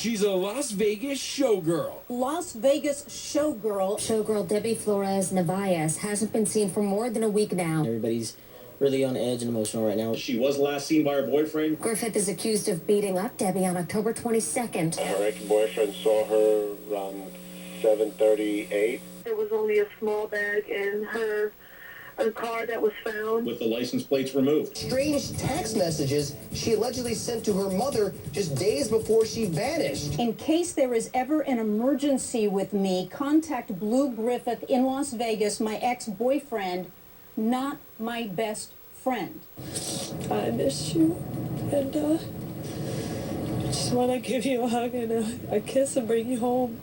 She's a Las Vegas showgirl. Las Vegas showgirl. Showgirl Debbie Flores-Narvaez hasn't been seen for more than a week now. Everybody's really on edge and emotional right now. She was last seen by her boyfriend. Griffith is accused of beating up Debbie on October 22nd. Her ex-boyfriend saw her around 7:38. There was only a small bag in her car that was found, With the license plates removed. Strange text messages she allegedly sent to her mother just days before she vanished. In case there is ever an emergency with me, contact Blue Griffith in Las Vegas, my ex-boyfriend, not my best friend. I miss you, and I just want to give you a hug and a kiss and bring you home.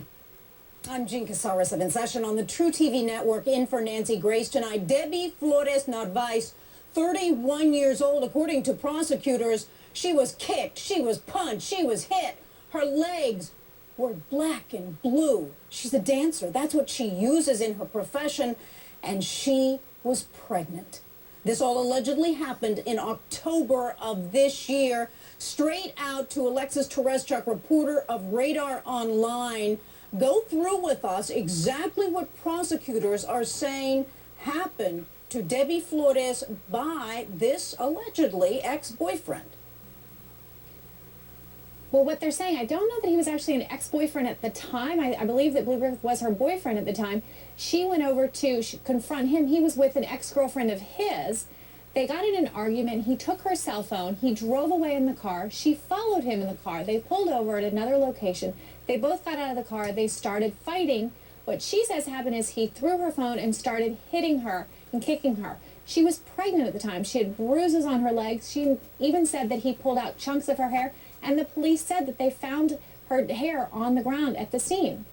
I'm Jean Casares of In Session on the True TV network. In for Nancy Grace tonight. Debbie Flores-Narvaez, 31 years old. According to prosecutors, she was kicked, she was punched, she was hit. Her legs were black and blue. She's a dancer. That's what she uses in her profession. And she was pregnant. This all allegedly happened in October of this year. Straight out to Alexis Tereszczuk, reporter of Radar Online. Go through with us exactly what prosecutors are saying happened to Debbie Flores by this allegedly ex-boyfriend. Well, what they're saying, I don't know that he was actually an ex-boyfriend at the time. I believe that Blue Griffith was her boyfriend at the time. She went over to confront him. He was with an ex-girlfriend of his. They got in an argument. He took her cell phone. He drove away in the car. She followed him in the car. They pulled over at another location. They both got out of the car. They started fighting. What she says happened is he threw her phone and started hitting her and kicking her. She was pregnant at the time. She had bruises on her legs. She even said that he pulled out chunks of her hair, and the police said that they found her hair on the ground at the scene.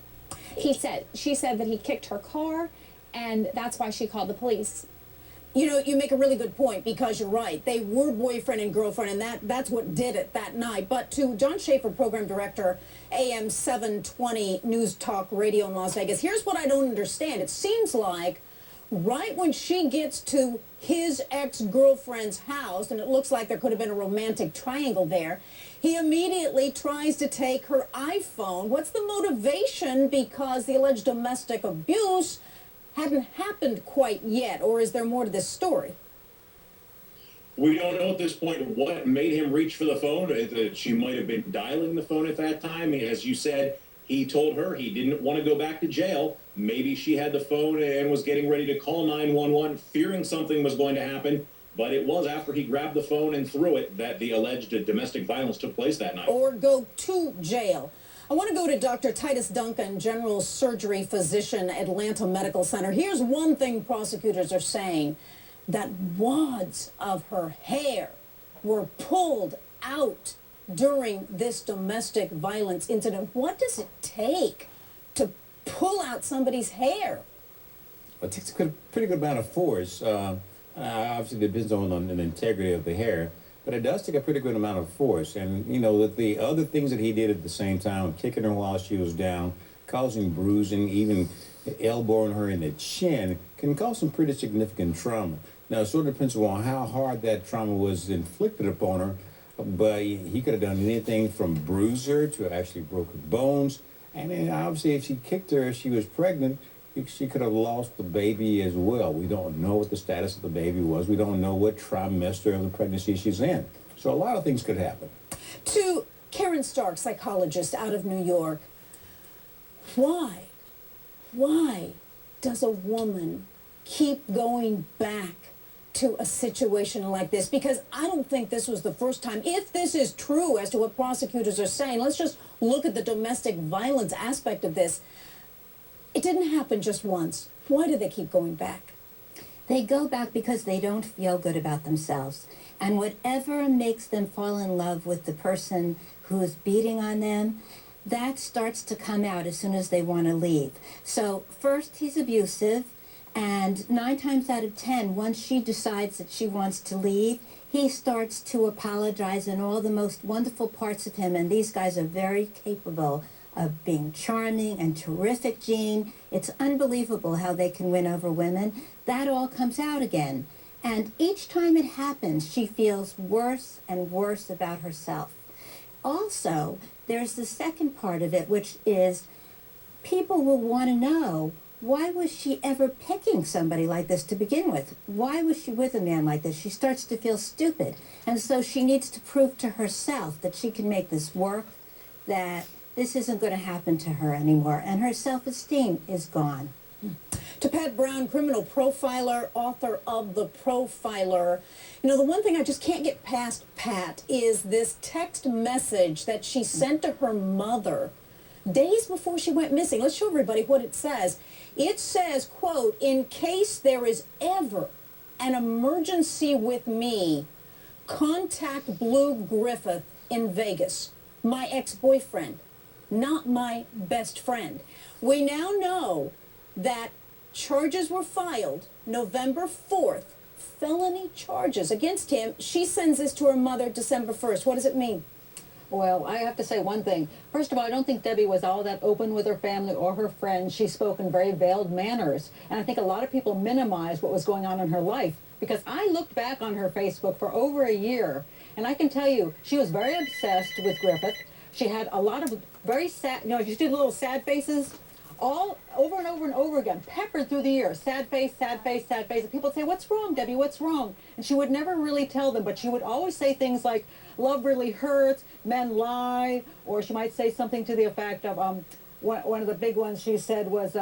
She said that he kicked her car, and that's why she called the police. You know, you make a really good point, because you're right. They were boyfriend and girlfriend, and that's what did it that night. But to John Schaefer, program director, AM 720 News Talk Radio in Las Vegas, here's what I don't understand. It seems like right when she gets to his ex-girlfriend's house, and it looks like there could have been a romantic triangle there, he immediately tries to take her iPhone. What's the motivation? Because the alleged domestic abuse hadn't happened quite yet, or is there more to this story? We don't know at this point what made him reach for the phone. She might have been dialing the phone at that time. As you said, he told her he didn't want to go back to jail. Maybe she had the phone and was getting ready to call 911, fearing something was going to happen. But it was after he grabbed the phone and threw it that the alleged domestic violence took place that night. Or go to jail. I want to go to Dr. Titus Duncan, general surgery physician, Atlanta Medical Center. Here's one thing prosecutors are saying, that wads of her hair were pulled out during this domestic violence incident. What does it take to pull out somebody's hair? It takes a pretty good amount of force. Obviously, it depends on the integrity of the hair. But it does take a pretty good amount of force. And, you know, the other things that he did at the same time, kicking her while she was down, causing bruising, even elbowing her in the chin, can cause some pretty significant trauma. Now, it sort of depends on how hard that trauma was inflicted upon her. But he could have done anything from bruise her to actually broken bones. And then, obviously, if she kicked her, if she was pregnant, she could have lost the baby as well. We don't know what the status of the baby was. We don't know what trimester of the pregnancy she's in. So a lot of things could happen. To Karen Stark, psychologist out of New York, why does a woman keep going back to a situation like this? Because I don't think this was the first time. If this is true as to what prosecutors are saying, let's just look at the domestic violence aspect of this. It didn't happen just once. Why do they keep going back? They go back because they don't feel good about themselves. And whatever makes them fall in love with the person who is beating on them, that starts to come out as soon as they want to leave. So first he's abusive, and 9 times out of 10, once she decides that she wants to leave, he starts to apologize in all the most wonderful parts of him. And these guys are very capable of being charming and terrific, Jean. It's unbelievable how they can win over women. That all comes out again. And each time it happens, she feels worse and worse about herself. also, there's the second part of it, which is people will want to know, why was she ever picking somebody like this to begin with? Why was she with a man like this? She starts to feel stupid. And so she needs to prove to herself that she can make this work, that this isn't going to happen to her anymore, and her self-esteem is gone. To Pat Brown, criminal profiler, author of The Profiler. You know, the one thing I just can't get past, Pat, is this text message that she sent to her mother days before she went missing. Let's show everybody what it says. It says, quote, "In case there is ever an emergency with me, contact Blue Griffith in Vegas, my ex-boyfriend, not my best friend." We now know that charges were filed November 4th, felony charges against him. She sends this to her mother December 1st. What does it mean? Well, I have to say one thing. First of all, I don't think Debbie was all that open with her family or her friends. She spoke in very veiled manners. And I think a lot of people minimized what was going on in her life. Because I looked back on her Facebook for over a year, and I can tell you, she was very obsessed with Griffith. She had a lot of very sad, you know, you see the little sad faces? All over and over and over again, peppered through the years. Sad face, sad face, sad face. And people would say, "What's wrong, Debbie? What's wrong?" And she would never really tell them, but she would always say things like, "Love really hurts, men lie," or she might say something to the effect of, one of the big ones she said was,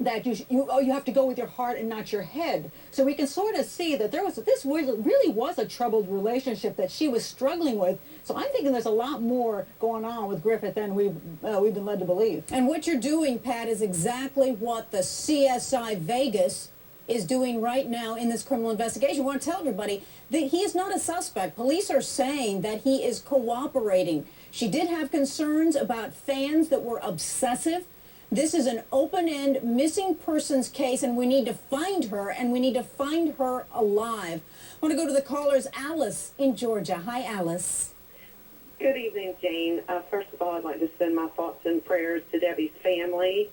that you have to go with your heart and not your head. So we can sort of see that this really was a troubled relationship that she was struggling with. So I'm thinking there's a lot more going on with Griffith than we've been led to believe. And what you're doing, Pat, is exactly what the CSI Vegas is doing right now in this criminal investigation. I want to tell everybody that he is not a suspect. Police are saying that he is cooperating. She did have concerns about fans that were obsessive. This is an open-end missing persons case, and we need to find her, and we need to find her alive. I want to go to the callers. Alice in Georgia. Hi, Alice. Good evening, Jane. First of all, I'd like to send my thoughts and prayers to Debbie's family.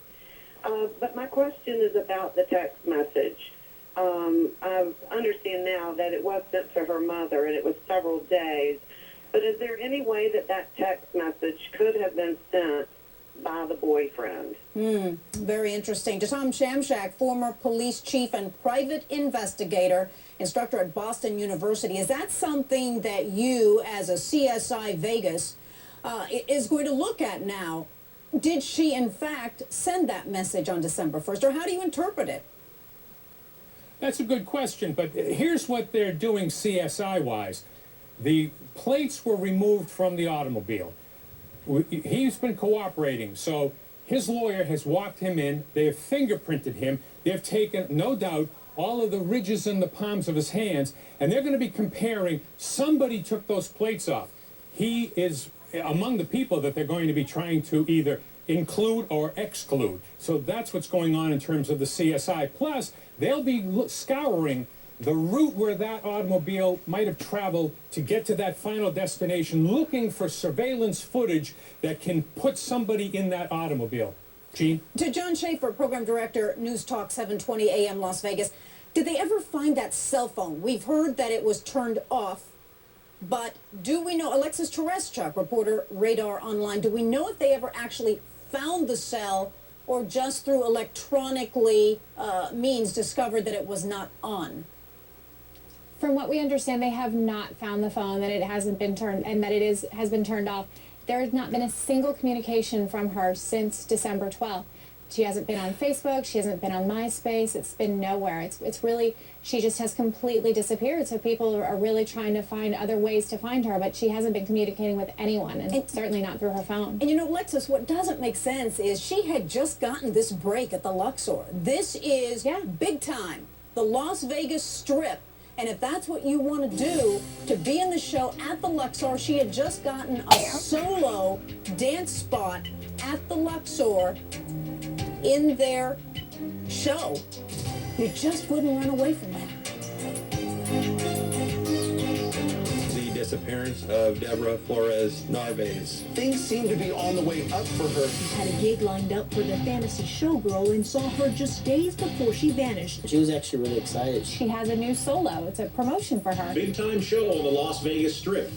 But my question is about the text message. I understand now that it was sent to her mother, and it was several days. But is there any way that that text message could have been sent by the boyfriend? Very interesting. To Tom Shamshak, former police chief and private investigator, instructor at Boston University. Is that something that you, as a CSI Vegas, is going to look at now? Did she, in fact, send that message on December 1st, or how do you interpret it? That's a good question, but here's what they're doing CSI-wise. The plates were removed from the automobile. He's been cooperating, so his lawyer has walked him in. They have fingerprinted him. They've taken, no doubt, all of the ridges in the palms of his hands, and they're going to be comparing. Somebody took those plates off. He is among the people that they're going to be trying to either include or exclude. So that's what's going on in terms of the CSI. Plus, they'll be scouring the route where that automobile might have traveled to get to that final destination, looking for surveillance footage that can put somebody in that automobile. Gene? To John Schaefer, program director, News Talk 720 AM Las Vegas. Did they ever find that cell phone? We've heard that it was turned off, but do we know, Alexis Tereszczuk, reporter, Radar Online, do we know if they ever actually found the cell or just through electronically means discovered that it was not on? From what we understand, they have not found the phone, that it hasn't been turned, and that it has been turned off. There has not been a single communication from her since December 12th. She hasn't been on Facebook. She hasn't been on MySpace. It's been nowhere. It's really, she just has completely disappeared. So people are really trying to find other ways to find her, but she hasn't been communicating with anyone, and certainly not through her phone. And you know, Alexis, what doesn't make sense is she had just gotten this break at the Luxor. This is big time. The Las Vegas Strip. And if that's what you want to do, to be in the show at the Luxor, she had just gotten a solo dance spot at the Luxor in their show. You just wouldn't run away from that. The disappearance of Deborah Flores-Narvaez. Things seem to be on the way up for her. She had a gig lined up for the fantasy showgirl and saw her just days before she vanished. She was actually really excited. She has a new solo. It's a promotion for her. Big time show on the Las Vegas Strip.